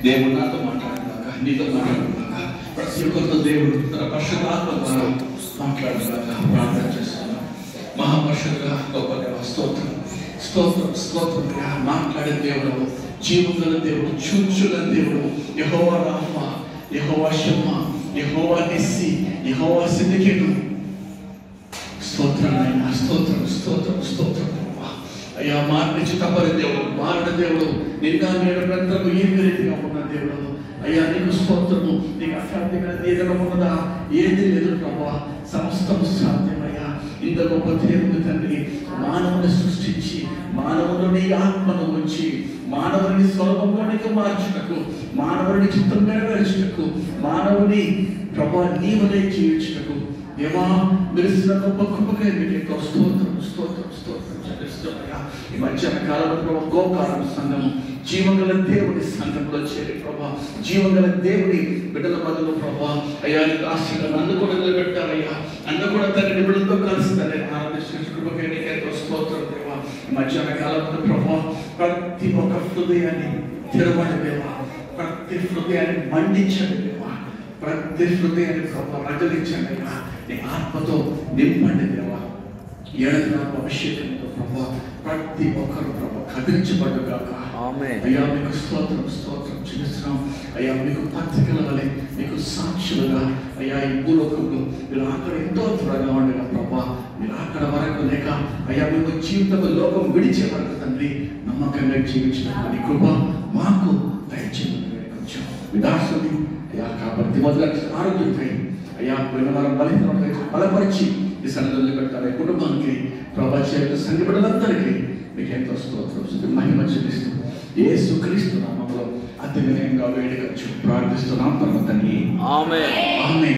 దేవుడు నాతో మాట్లాడినాక, నీతో మాట్లాడినాక, ప్రతి ఒక్కరితో దేవుడు తన పరిశుద్ధాత్మ ద్వారా మాట్లాడినాక ప్రార్థన చేస్తున్నాను. మహాపరిషుడుగా గొప్ప దేవ స్తోత్రం, స్తోత్రం, స్తోత్రం. మాట్లాడే దేవుడు, జీవగల దేవుడు, చూచుల దేవుడు, యెహోవా రాఫా, యెహోవా షమ్మా, యెహోవా నిస్సి, యెహోవా సిద్కిను. స్తోత్రం నాయనా, స్తోత్రం, స్తోత్రం, స్తోత్రం. అయ్యా మార్చి తప్పని దేవుడు, మారణ దేవుడు, నిన్న నేడు నిరంతరము ఏమి రీతిగా ఉన్న దేవుడు. అయ్యా నీకు స్తోత్రము. నీకు అసాధ్యమైన ఏదైనా ఉన్నదా? ఏది లేదు ప్రభా, సమస్తము సాధ్యమయ్యా. ఇంత గొప్ప దేవుడు తండ్రి మానవుని సృష్టించి, మానవుని ఆత్మను ఉంచి, మానవుని స్వరూపంలోనికి మార్చుటకు, మానవుని చిత్తం నెరవేర్చుటకు, మానవుని ప్రభా నీవనే జీవించుటకు దేవా మెరిసిన గొప్ప కృపకై మీకు స్తోత్రం, స్తోత్రం, స్తోత్రం చెల్లిస్తున్నాయా. ఈ మధ్యాహ్న కాలంలో ప్రభా గోకారం సంఘము జీవగల దేవుడి సంఘంలో చేరి ప్రభా, జీవగల దేవుడి బిడ్డల మధ్యలో ప్రభా అయ్యా ఆశీర్వాదం నన్ను కూడా నిలబెట్టారయ్యా. నన్ను కూడా తన నిబిడలతో కలిసి తన ఆనందించిన కృపకై నీకు స్తోత్రం దేవా. ఈ మధ్యాహ్న కాలంలో ప్రభా ప్రతి ఒక్క హృదయాన్ని తెరవండి దేవా, ప్రతి హృదయాన్ని మండించండి దేవా, ప్రతి హృదయాన్ని ప్రభా రగిలించండి దేవా. నీ ఆత్మతో నింపండి దేవా. ఏడాది అభిషేకంతో ప్రభా ప్రతి ఒక్కరు ప్రభా కదిలించబడ్డగాక. అయ్యా మీకు స్తోత్రం, స్తోత్రం చెల్లిస్తున్నాం. అయ్యా మీకు పత్రికల వలె మీకు సాక్షులుగా అయ్యా ఈ భూలోకంలో మీరు అక్కడ ఎంతో త్వరగా ఉండగా ప్రభా, మీరు అక్కడ వరకు లేక అయ్యా మేము జీవితంలో లోకం విడిచే వరకు తండ్రి నమ్మకంగా జీవించిన కృప మాకు దయచేయమని కొంచెం విదాసుని అయ్యా కాబట్టి మొదటి ఆరోగ్యంపై అయ్యా వారం బలపరిచి ఈ సన్నిధిలో పెట్టాలి. కుటుంబానికి ప్రభా చేత సంఘ బిడ్డలందరికీ మీకు ఎంతో స్తోత్రం మహిమ చెల్లిస్తూ యేసుక్రీస్తు నామములో అతి వినయంగా వేడుకొచ్చు ప్రార్థిస్తున్నాం పరమ తండ్రి. ఆమేన్.